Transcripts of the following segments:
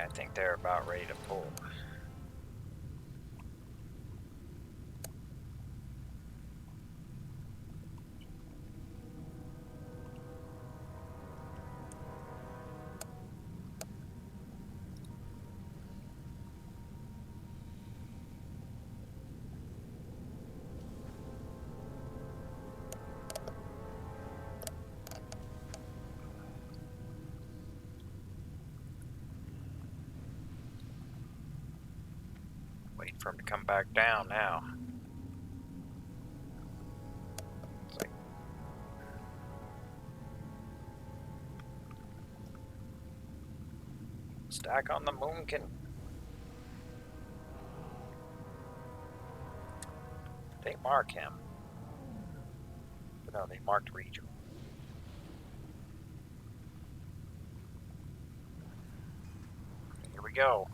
I think they're about ready to pull. Wait for him to come back down now. It's like, stack on the moonkin. They mark him. No, they marked regional. Here we go.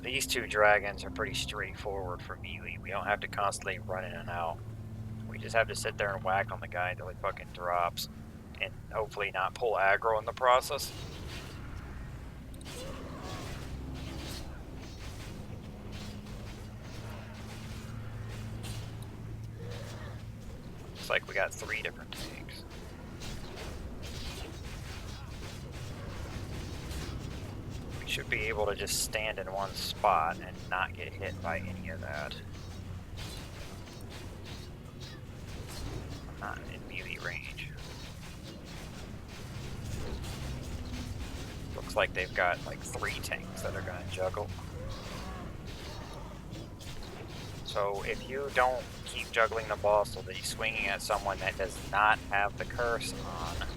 These two dragons are pretty straightforward for melee. We don't have to constantly run in and out. We just have to sit there and whack on the guy until he fucking drops. And hopefully not pull aggro in the process. Looks like we got 3 different tanks. We should be able to just stand in one spot and not get hit by any of that. Not in melee range. Looks like they've got like 3 tanks that are gonna juggle. So if you don't keep juggling the boss so that he's swinging at someone that does not have the curse on,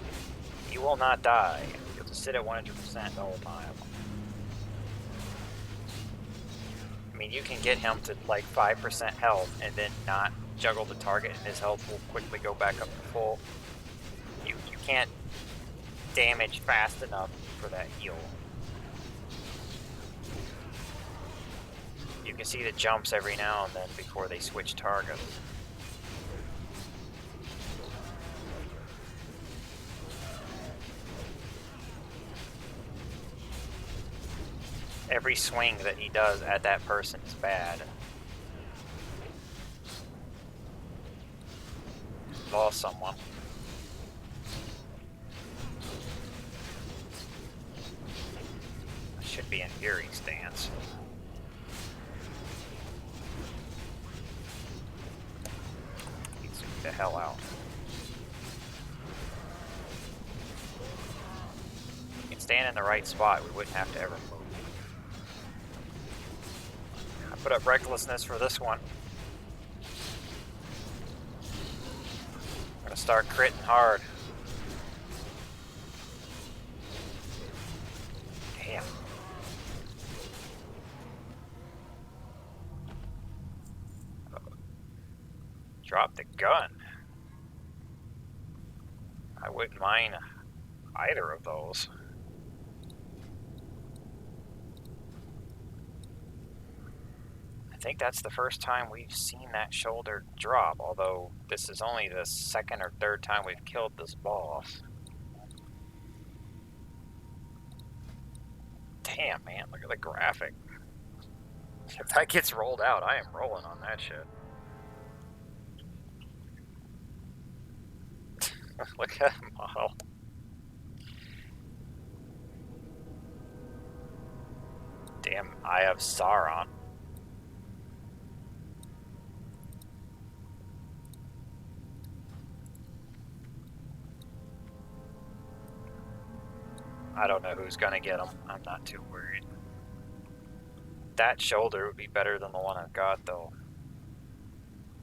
you will not die. You'll just sit at 100% the whole time. I mean, you can get him to like 5% health and then not juggle the target and his health will quickly go back up to full. You can't damage fast enough for that heal. You can see the jumps every now and then before they switch targets. Every swing that he does at that person is bad. Lost someone. I should be in Fury stance. Needs to get the hell out. If you can stand in the right spot, we wouldn't have to ever move. I put up recklessness for this one. I'm gonna start critting hard. Damn. Drop the gun. I wouldn't mind either of those. I think that's the first time we've seen that shoulder drop, although this is only the 2nd or 3rd time we've killed this boss. Damn, man, look at the graphic. If that gets rolled out, I am rolling on that shit. Look at that model. Damn, I have Sauron. I don't know who's gonna get him. I'm not too worried. That shoulder would be better than the one I've got, though.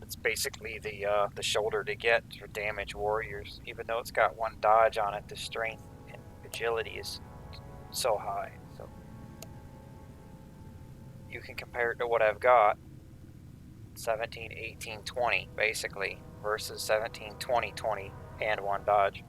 It's basically the shoulder to get for damage warriors. Even though it's got 1 dodge on it, the strength and agility is so high. So you can compare it to what I've got. 17, 18, 20, basically, versus 17, 20, 20, and 1 dodge.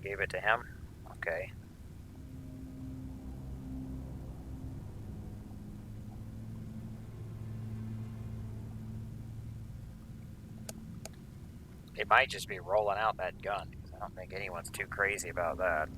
Gave it to him? Okay. They might just be rolling out that gun. I don't think anyone's too crazy about that.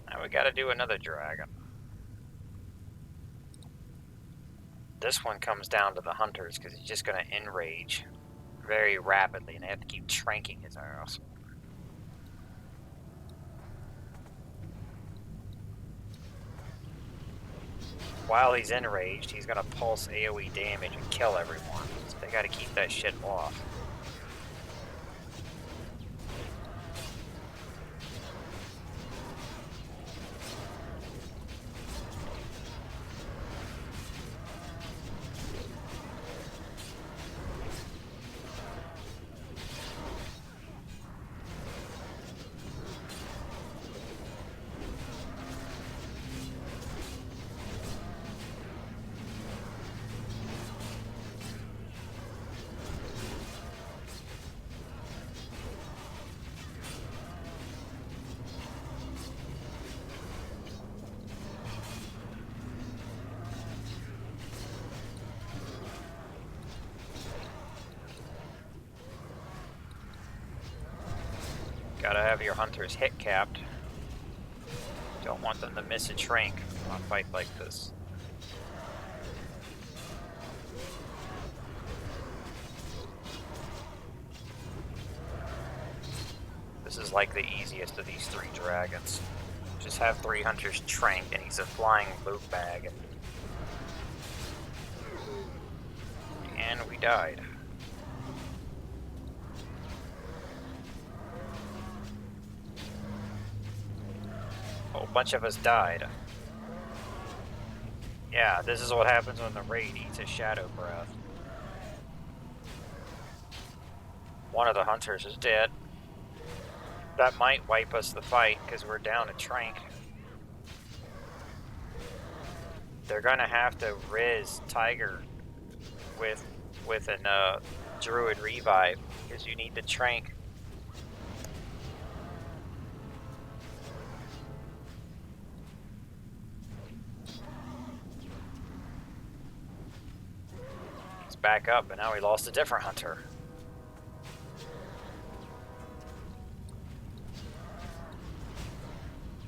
Now we gotta do another dragon. This one comes down to the hunters because he's just gonna enrage very rapidly and they have to keep tranking his arrows. While he's enraged, he's gonna pulse AoE damage and kill everyone. So they gotta keep that shit off. Gotta have your hunters hit capped. Don't want them to miss a trank on a fight like this. This is like the easiest of these three dragons. Just have three hunters trank and he's a flying loot bag. And we died. A whole bunch of us died. Yeah, this is what happens when the raid eats a shadow breath. One of the hunters is dead. That might wipe us the fight because we're down a trank. They're gonna have to Riz Tiger with an Druid revive because you need the trank. He's back up, and now we lost a different hunter.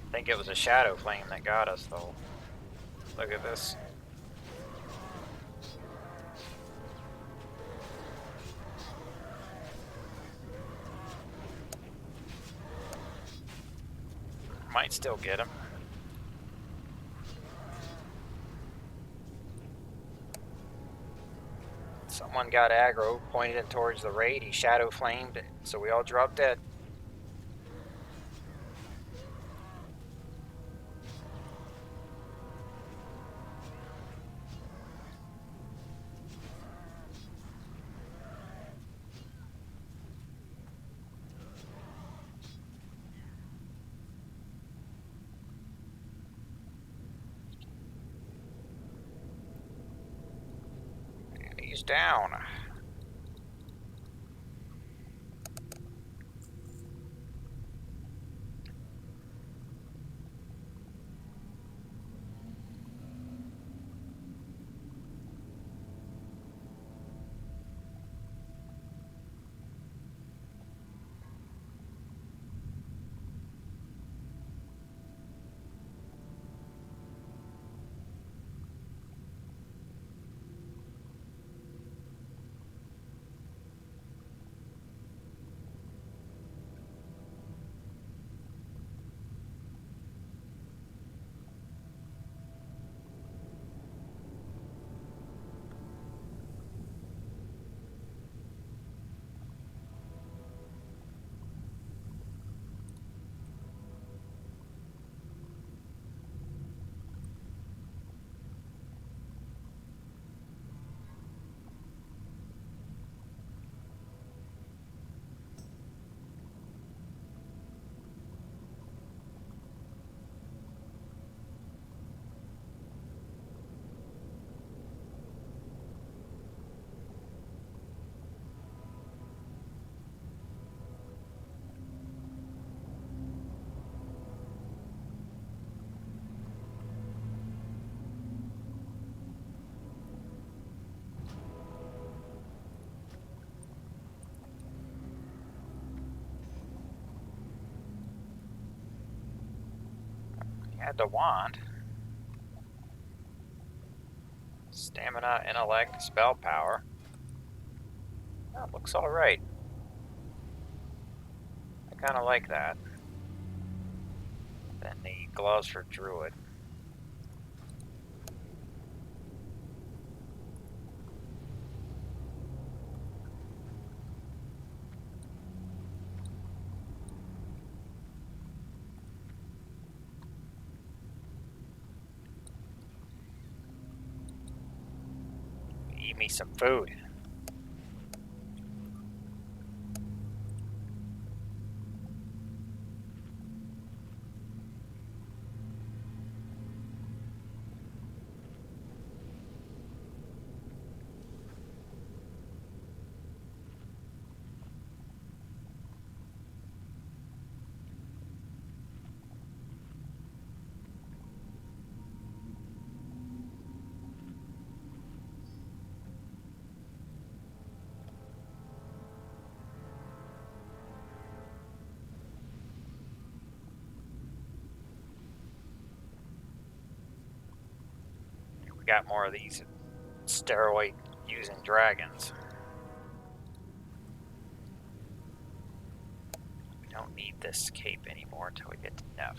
I think it was a shadow flame that got us, though. Look at this. Might still get him. Someone got aggro, pointed it towards the raid, he shadow flamed it, so we all dropped dead. down. Had the wand. Stamina, intellect, spell power. That looks alright. I kind of like that. Then the gloves for druid. Eat me some food. We got more of these steroid using dragons. We don't need this cape anymore until we get to Neff.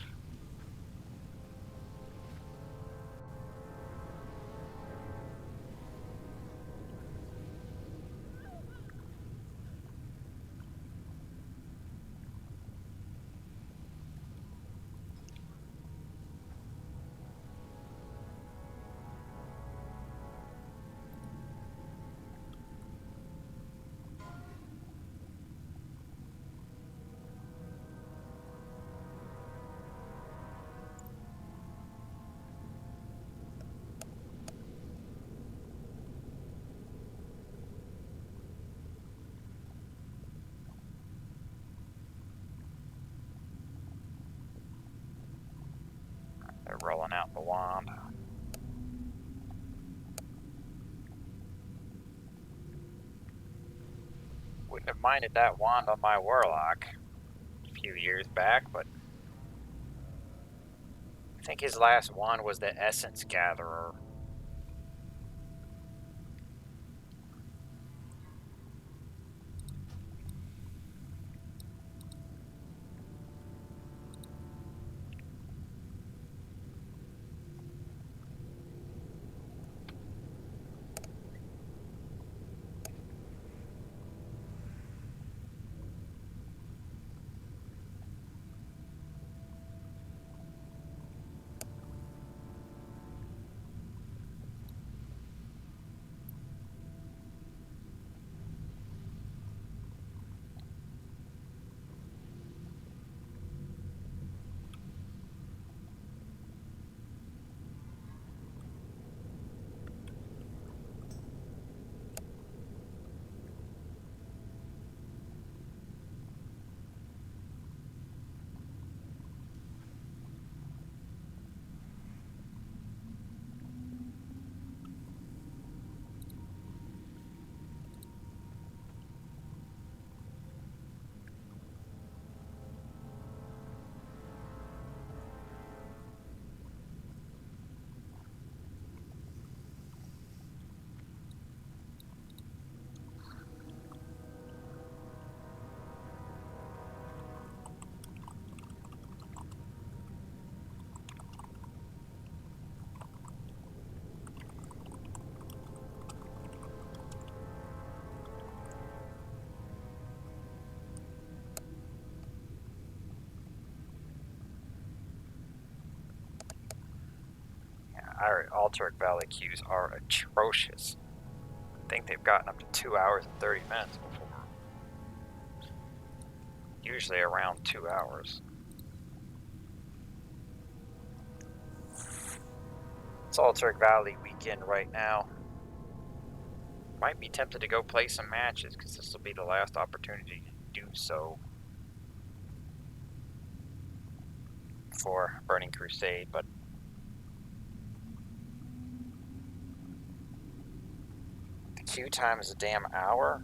They're rolling out the wand. Wouldn't have minded that wand on my warlock a few years back, but I think his last wand was the Essence Gatherer. Alteric Valley queues are atrocious. I think they've gotten up to 2 hours and 30 minutes before. Usually around 2 hours. It's Alteric Valley weekend right now. Might be tempted to go play some matches because this will be the last opportunity to do so for Burning Crusade, but the queue time is a damn hour.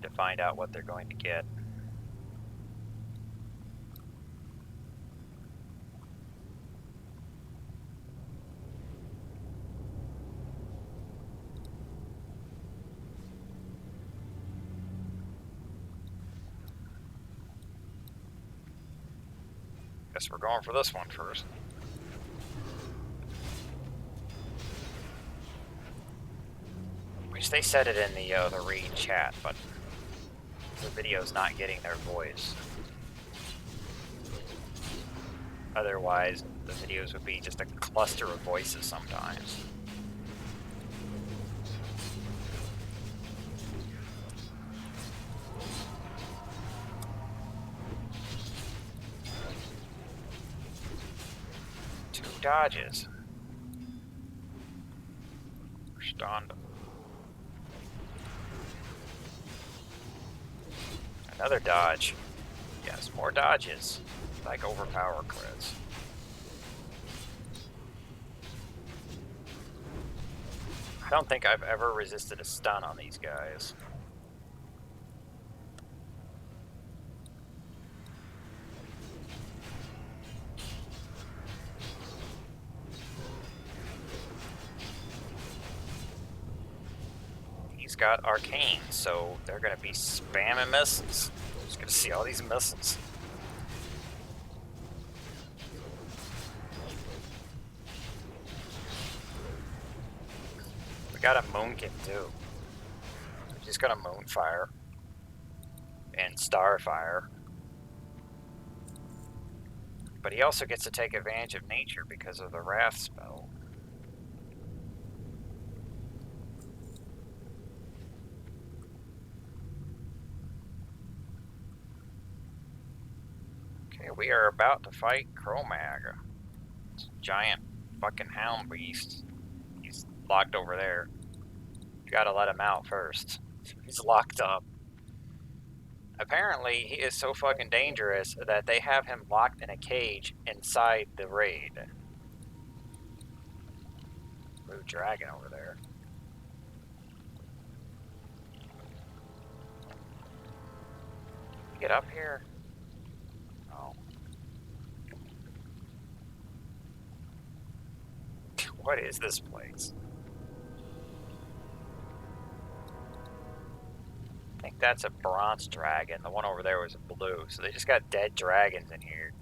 To find out what they're going to get. Guess we're going for this one first. Wish they said it in the raid chat, but the video's not getting their voice. Otherwise, the videos would be just a cluster of voices sometimes. Two dodges. Stunned. Another dodge. Yes, more dodges. Like overpower crits. I don't think I've ever resisted a stun on these guys. He's got arcane, so they're going to be spamming missiles. Just going to see all these missiles. We got a Moonkin too. He's got a Moonfire and Starfire. But he also gets to take advantage of nature because of the Wrath spell. Okay, we are about to fight Cro-Mag. Giant fucking hound beast. He's locked over there. You gotta let him out first. He's locked up. Apparently, he is so fucking dangerous that they have him locked in a cage inside the raid. Blue dragon over there. Get up here. Oh. What is this place? I think that's a bronze dragon. The one over there was a blue. So they just got dead dragons in here.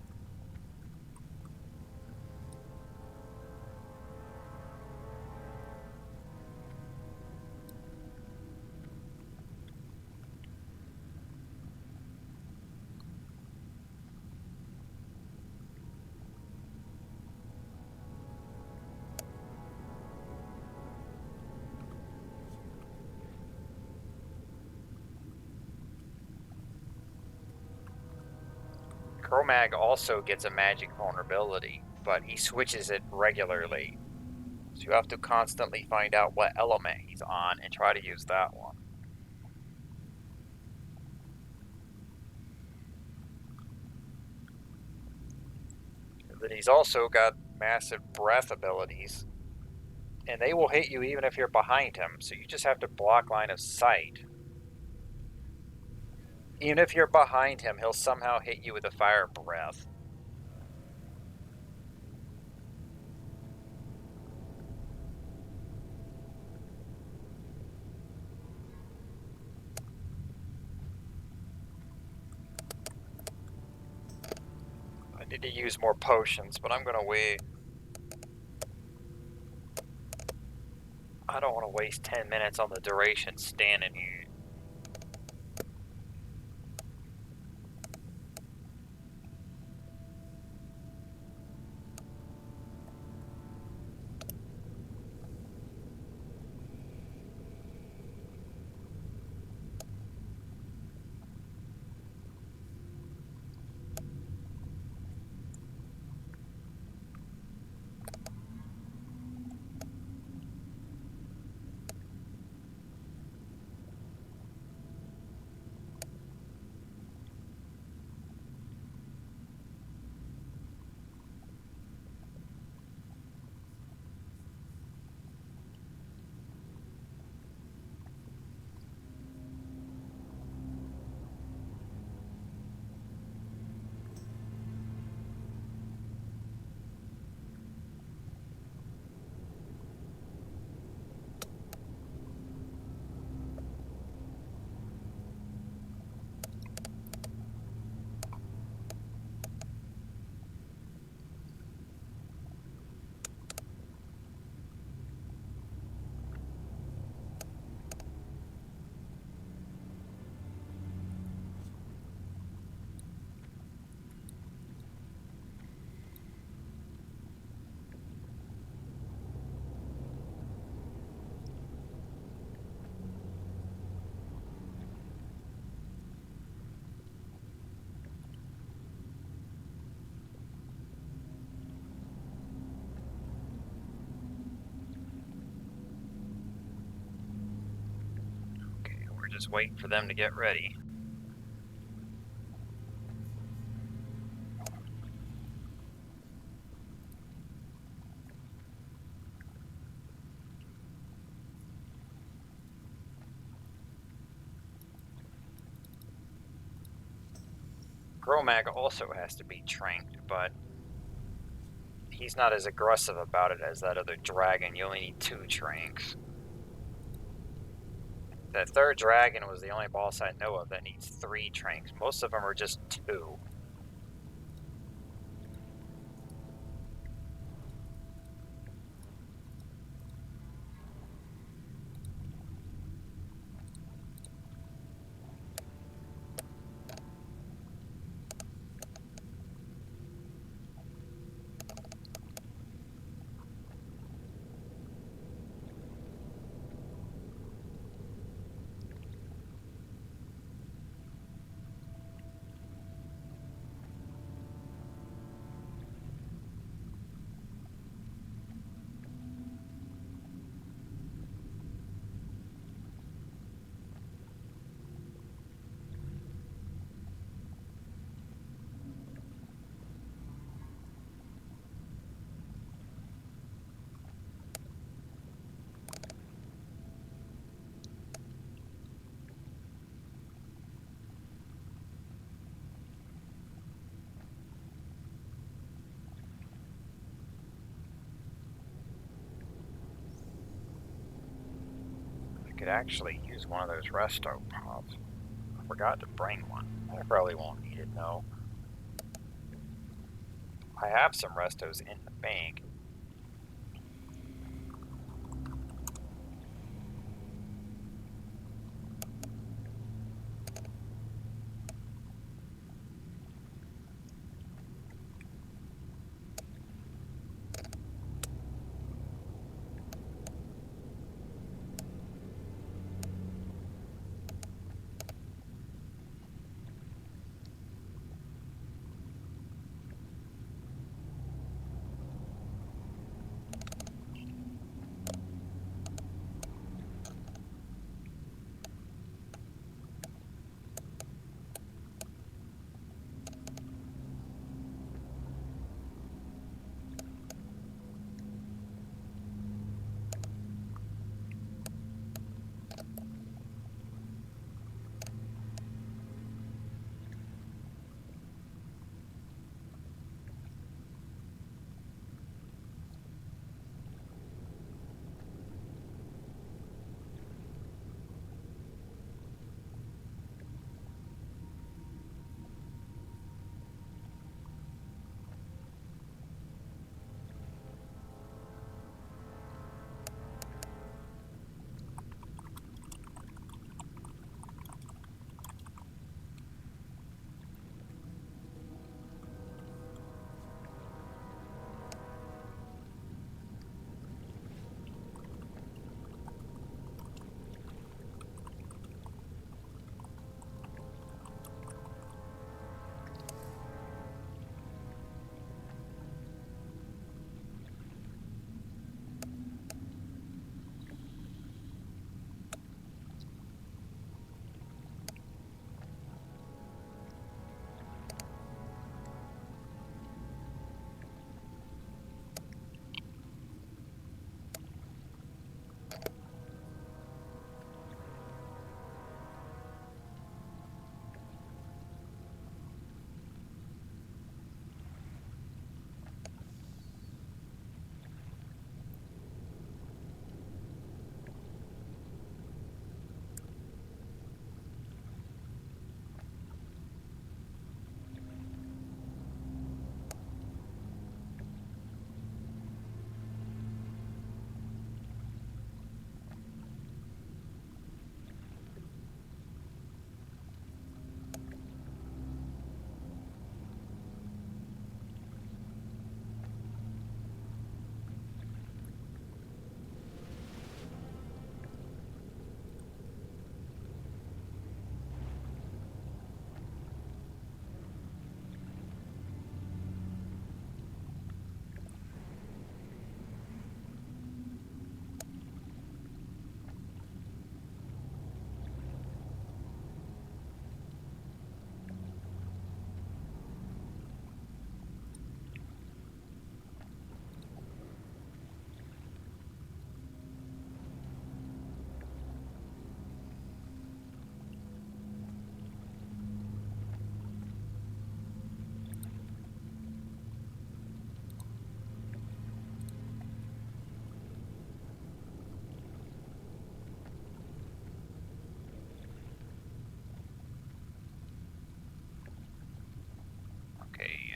Cro-Mag also gets a magic vulnerability, but he switches it regularly. So you have to constantly find out what element he's on and try to use that one. But he's also got massive breath abilities, and they will hit you even if you're behind him, so you just have to block line of sight. Even if you're behind him, he'll somehow hit you with a fire breath. I need to use more potions, but I'm gonna wait. waste 10 minutes on the duration standing here. Okay, we're just waiting for them to get ready. Gromag also has to be tranked, but he's not as aggressive about it as that other dragon. You only need 2 tranks. The third dragon was the only boss I know of that needs 3 tranks. Most of them are just 2. I could actually use one of those resto pods. I forgot to bring one. I probably won't need it, though. I have some restos in the bank.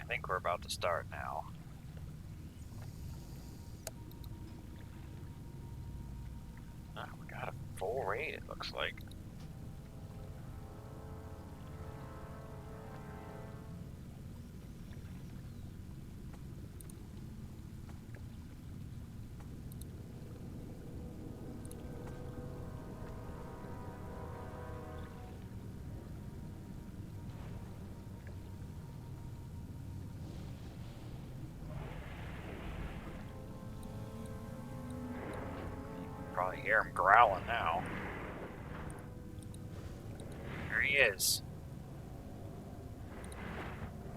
think we're about to start now. Oh, we got a full raid, it looks like. Probably hear him growling now. There he is.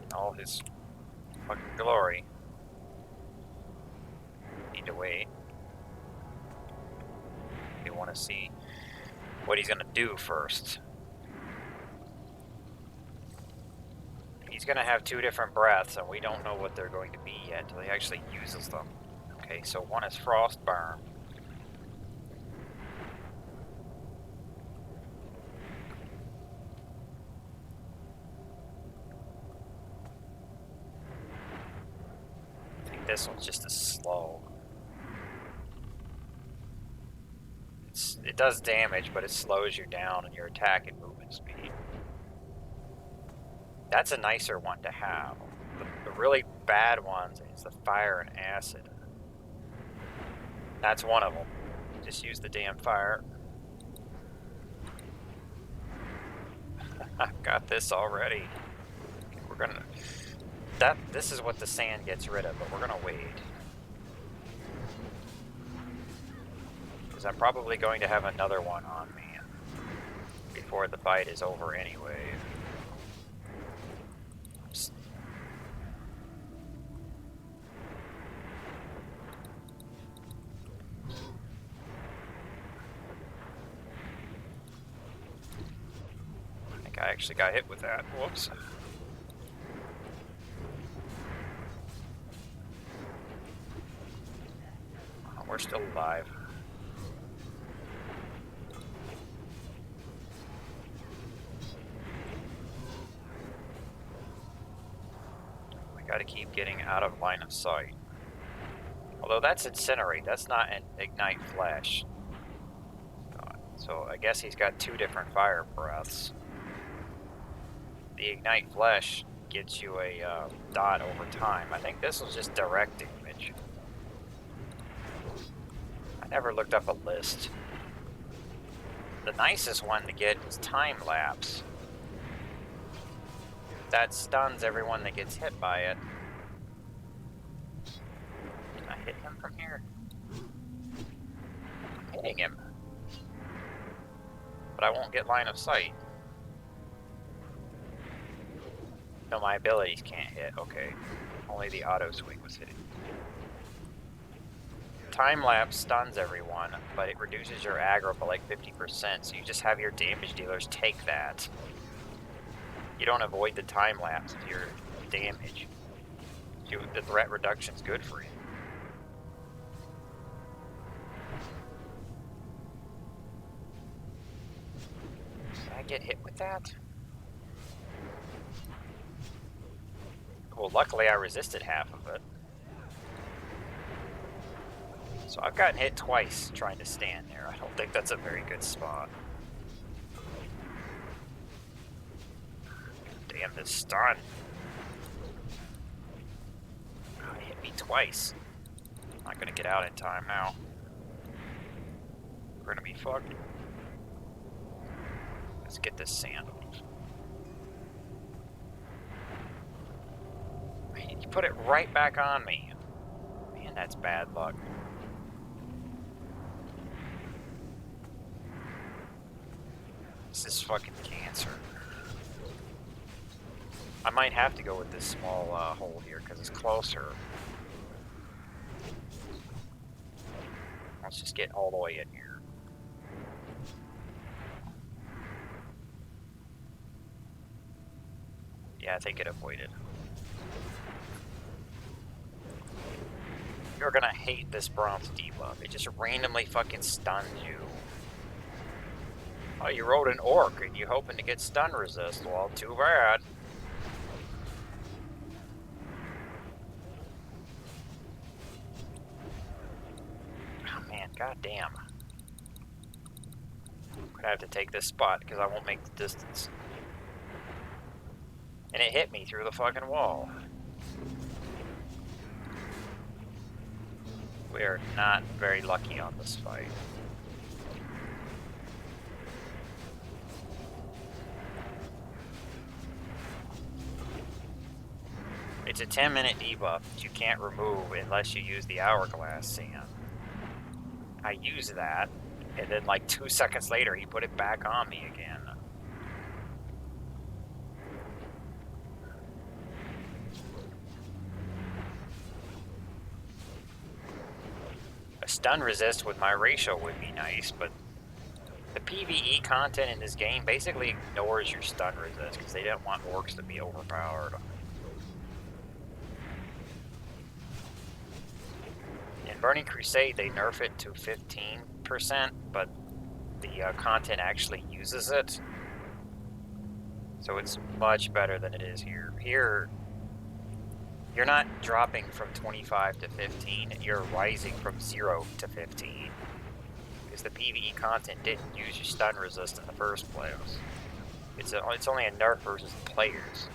In all his fucking glory. Need to wait. You want to see what he's gonna do first. He's gonna have two different breaths, and we don't know what they're going to be yet until he actually uses them. Okay, so one is Frostburn. I think this one's just as slow. It does damage, but it slows you down in your attack and movement speed. That's a nicer one to have. The really bad ones is the fire and acid. That's one of them. Just use the damn fire. I've got this already. We're gonna... This is what the sand gets rid of, but we're gonna wait. Because I'm probably going to have another one on me before the fight is over anyway. I think I actually got hit with that. Whoops. Oh, we're still alive. Got to keep getting out of line of sight. Although that's incinerate, that's not an ignite flash. So I guess he's got two different fire breaths. The ignite flash gets you a dot over time. I think this was just direct damage. I never looked up a list. The nicest one to get is time lapse. That stuns everyone that gets hit by it. Can I hit him from here? I'm hitting him. But I won't get line of sight. No, my abilities can't hit. Okay. Only the auto swing was hitting. Time lapse stuns everyone, but it reduces your aggro by like 50%, so you just have your damage dealers take that. You don't avoid the time lapse of your damage. The threat reduction's good for you. Did I get hit with that? Well, luckily I resisted half of it. So I've gotten hit twice trying to stand there. I don't think that's a very good spot. Damn, this stun. Oh, it hit me twice. I'm not gonna get out in time now. We're gonna be fucked. Let's get this sand off. Man, you put it right back on me. Man, that's bad luck. This is fucking cancer. I might have to go with this small hole here because it's closer. Let's just get all the way in here. Yeah, I think it avoided. You're gonna hate this bronze debuff. It just randomly fucking stuns you. Oh, you rode an orc and you hoping to get stun resist. Well, too bad. God damn. I'm gonna have to take this spot because I won't make the distance. And it hit me through the fucking wall. We are not very lucky on this fight. It's a 10-minute debuff that you can't remove unless you use the hourglass sand. I used that, and then like 2 seconds later he put it back on me again. A stun resist with my ratio would be nice, but the PvE content in this game basically ignores your stun resist because they don't want orcs to be overpowered. In Burning Crusade, they nerf it to 15%, but the content actually uses it. So it's much better than it is here. Here, you're not dropping from 25 to 15, you're rising from 0 to 15. Because the PvE content didn't use your stun resist in the first place. It's only a nerf versus the players.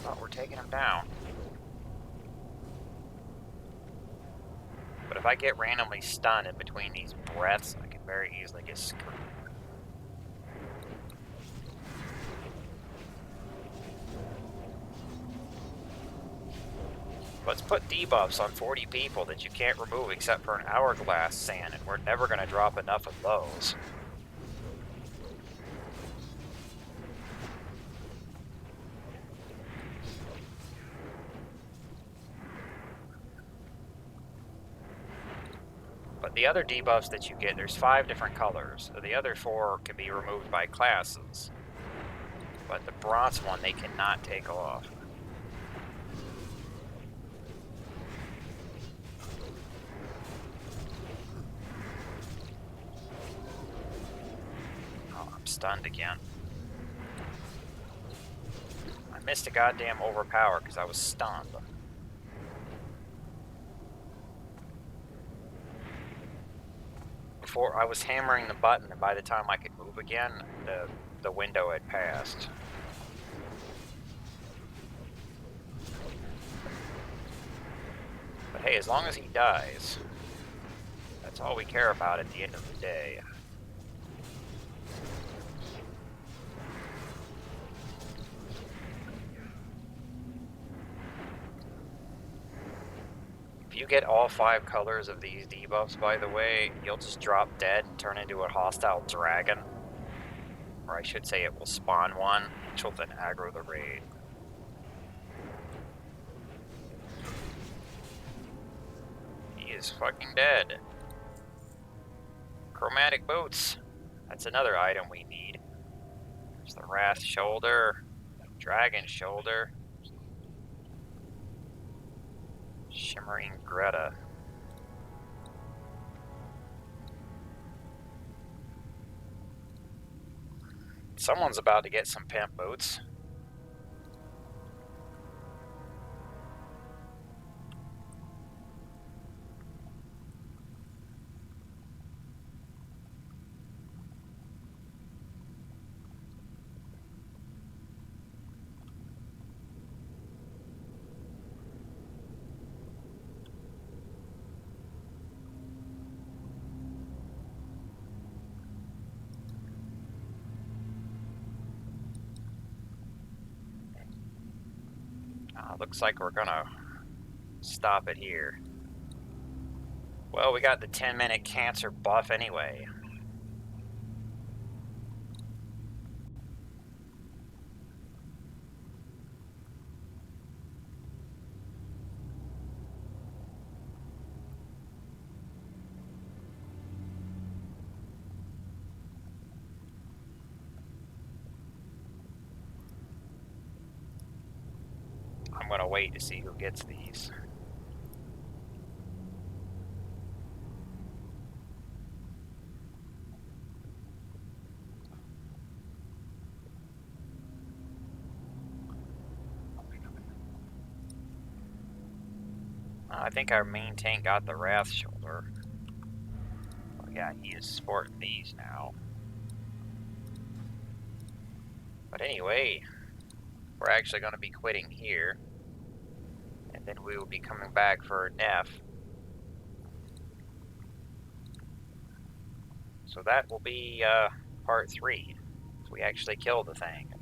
Oh, we're taking him down. But if I get randomly stunned in between these breaths, I can very easily get screwed. Let's put debuffs on 40 people that you can't remove except for an hourglass sand, and we're never going to drop enough of those. But the other debuffs that you get, there's 5 different colors. The other 4 can be removed by classes. But the bronze one they cannot take off. Oh, I'm stunned again. I missed a goddamn overpower because I was stunned. Before I was hammering the button, and by the time I could move again, the window had passed. But hey, as long as he dies, that's all we care about at the end of the day. If you get all 5 colors of these debuffs, by the way, you'll just drop dead and turn into a hostile dragon. Or I should say it will spawn one, which will then aggro the raid. He is fucking dead. Chromatic boots. That's another item we need. There's the Wrath shoulder, Dragon shoulder, Shimmering Greta. Someone's about to get some pimp boots. Looks like we're gonna stop it here. Well, we got the 10-minute cancer buff anyway. I'm gonna wait to see who gets these. I think our main tank got the Wrath shoulder. Oh yeah, he is sporting these now. But anyway, we're actually going to be quitting here. And then we will be coming back for Neff. So that will be part 3. We actually killed the thing.